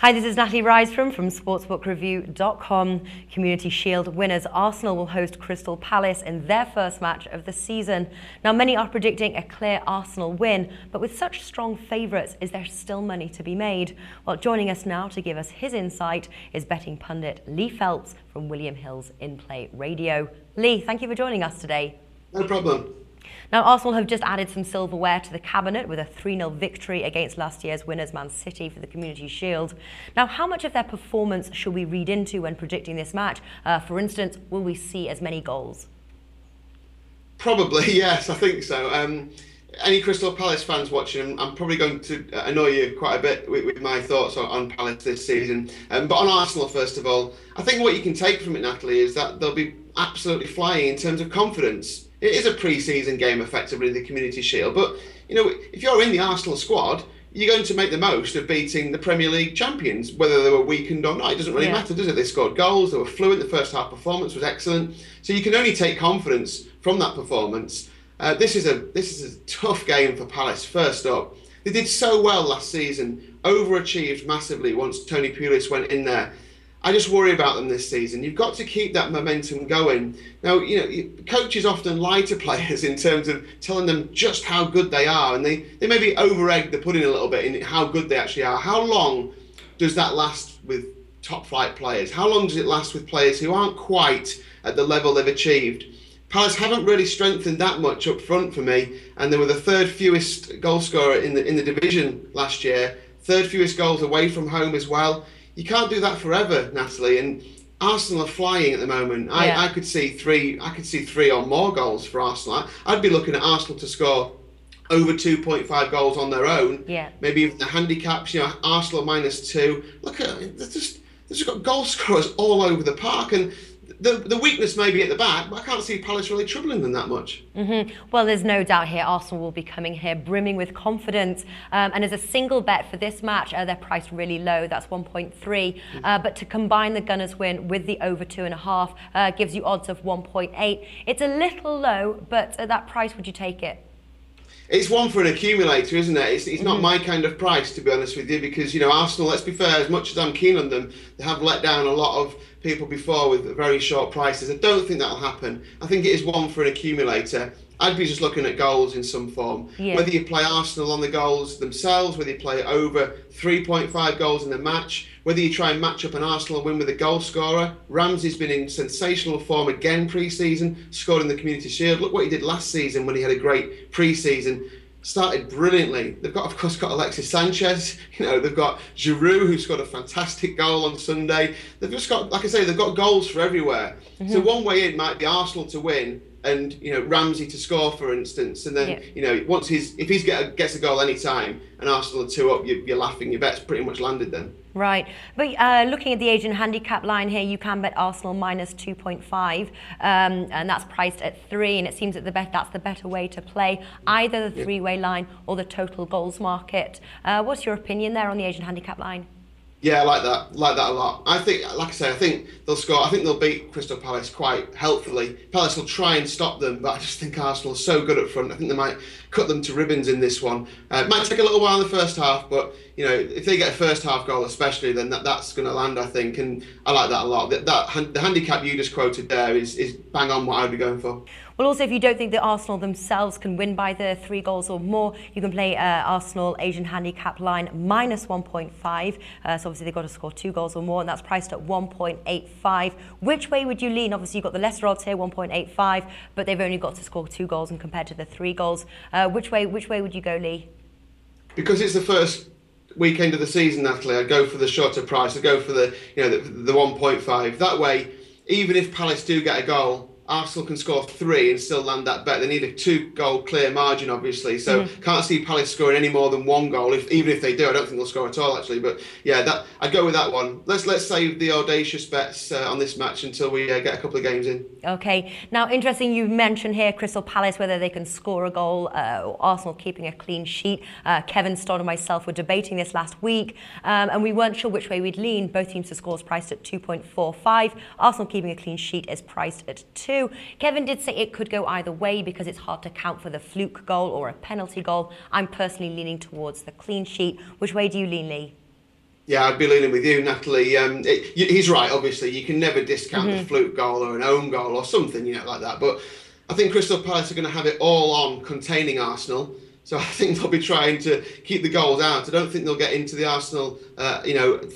Hi, this is Natalie Rydstrom from SportsBookReview.com. Community Shield winners Arsenal will host Crystal Palace in their first match of the season. Now, many are predicting a clear Arsenal win, but with such strong favourites, is there still money to be made? Well, joining us now to give us his insight is betting pundit Lee Phelps from William Hill's In Play Radio. Lee, thank you for joining us today. No problem. Now, Arsenal have just added some silverware to the cabinet with a 3-0 victory against last year's winners Man City for the Community Shield. Now, how much of their performance should we read into when predicting this match? For instance, will we see as many goals? Probably, yes, I think so. Any Crystal Palace fans watching, I'm probably going to annoy you quite a bit with my thoughts on Palace this season. But on Arsenal, first of all, I think what you can take from it, Natalie, is that they'll be absolutely flying in terms of confidence. It is a pre-season game, effectively, the Community Shield. But, you know, if you're in the Arsenal squad, you're going to make the most of beating the Premier League champions, whether they were weakened or not. It doesn't really matter, does it? They scored goals, they were fluent, the first half performance was excellent. So you can only take confidence from that performance. This is a tough game for Palace, first up. They did so well last season, overachieved massively once Tony Pulis went in there. I just worry about them this season. You've got to keep that momentum going. Now, you know, coaches often lie to players in terms of telling them just how good they are, and they maybe over-egg the pudding a little bit in how good they actually are. How long does that last with top-flight players? How long does it last with players who aren't quite at the level they've achieved? Palace haven't really strengthened that much up front for me, and they were the third fewest goal scorer in the division last year, third fewest goals away from home as well. You can't do that forever, Natalie, and Arsenal are flying at the moment. I could see three or more goals for Arsenal. I'd be looking at Arsenal to score over 2.5 goals on their own. Yeah. Maybe even the handicaps, you know, Arsenal -2. Look at they've just got goal scorers all over the park, and the weakness may be at the back, but I can't see Palace really troubling them that much. Well, there's no doubt here Arsenal will be coming here brimming with confidence. And as a single bet for this match, they're priced really low. That's 1.3. But to combine the Gunners win with the over 2.5 gives you odds of 1.8. It's a little low, but at that price, would you take it? It's one for an accumulator, isn't it? It's not my kind of price, to be honest with you, because, you know, Arsenal, let's be fair, as much as I'm keen on them, they have let down a lot of people before with very short prices. I don't think that'll happen. I think it is one for an accumulator. I'd be just looking at goals in some form. Yeah. Whether you play Arsenal on the goals themselves, whether you play over 3.5 goals in the match, whether you try and match up an Arsenal win with a goal scorer. Ramsey's been in sensational form again pre-season, scored in the Community Shield. Look what he did last season when he had a great pre-season. Started brilliantly. They've got, of course, got Alexis Sanchez. You know, they've got Giroud, who scored a fantastic goal on Sunday. They've just got, like I say, they've got goals for everywhere. So one way in might be Arsenal to win, and, you know, Ramsey to score, for instance, and then you know, once if he gets a goal any time and Arsenal are 2 up, you're laughing. Your bet's pretty much landed then. Right, but looking at the Asian handicap line here, you can bet Arsenal -2.5, and that's priced at 3, and it seems that that's the better way to play either the three-way line or the total goals market. What's your opinion there on the Asian handicap line? Yeah, I like that a lot. I think, like I say, I think they'll score. I think they'll beat Crystal Palace quite helpfully. Palace will try and stop them, but I just think Arsenal are so good up front. I think they might cut them to ribbons in this one. It might take a little while in the first half, but, you know, if they get a first half goal especially, then that's going to land, I think, and I like that a lot. The handicap you just quoted there is bang on what I'd be going for. Well, also, if you don't think that Arsenal themselves can win by the 3 goals or more, you can play Arsenal Asian handicap line -1.5. So obviously they've got to score 2 goals or more, and that's priced at 1.85. Which way would you lean? Obviously, you've got the lesser odds here, 1.85, but they've only got to score 2 goals and compared to the 3 goals. Which way would you go, Lee? Because it's the first weekend of the season, Natalie, I'd go for the shorter price. I'd go for the 1.5. That way, even if Palace do get a goal, Arsenal can score 3 and still land that bet. They need a 2-goal clear margin, obviously. So can't see Palace scoring any more than 1 goal. Even if they do, I don't think they'll score at all, actually. But yeah, I'd go with that one. Let's save the audacious bets on this match until we get a couple of games in. Okay. Now, interesting, you mentioned here Crystal Palace, whether they can score a goal or Arsenal keeping a clean sheet. Kevin Stott and myself were debating this last week, and we weren't sure which way we'd lean. Both teams to score is priced at 2.45. Arsenal keeping a clean sheet is priced at 2. Kevin did say it could go either way because it's hard to count for the fluke goal or a penalty goal. I'm personally leaning towards the clean sheet. Which way do you lean, Lee? Yeah, I'd be leaning with you, Natalie. He's right, obviously. You can never discount a fluke goal or an own goal or something, like that. But I think Crystal Palace are going to have it all on containing Arsenal. So I think they'll be trying to keep the goals out. I don't think they'll get into the Arsenal,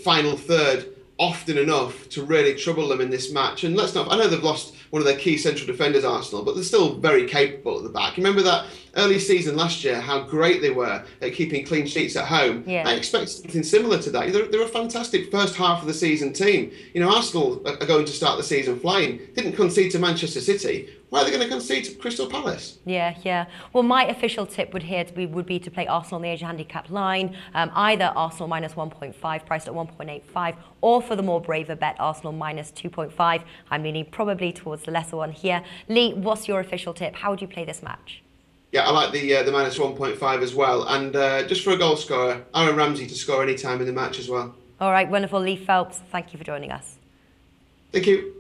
final third often enough to really trouble them in this match. And I know they've lost one of their key central defenders, Arsenal, but they're still very capable at the back. You remember that early season last year, how great they were at keeping clean sheets at home? Yeah. I expect something similar to that. They're a fantastic first half of the season team. Arsenal are going to start the season flying. Didn't concede to Manchester City. Why are they going to concede to Crystal Palace? Yeah. Well, my official tip would be to play Arsenal on the Asian handicap line, either Arsenal minus 1.5 priced at 1.85, or for the more braver bet, Arsenal minus 2.5. I'm leaning probably towards the lesser one here. Lee, what's your official tip? How would you play this match? Yeah, I like the minus 1.5 as well. And just for a goal scorer, Aaron Ramsey to score any time in the match as well. All right, wonderful. Lee Phelps, thank you for joining us. Thank you.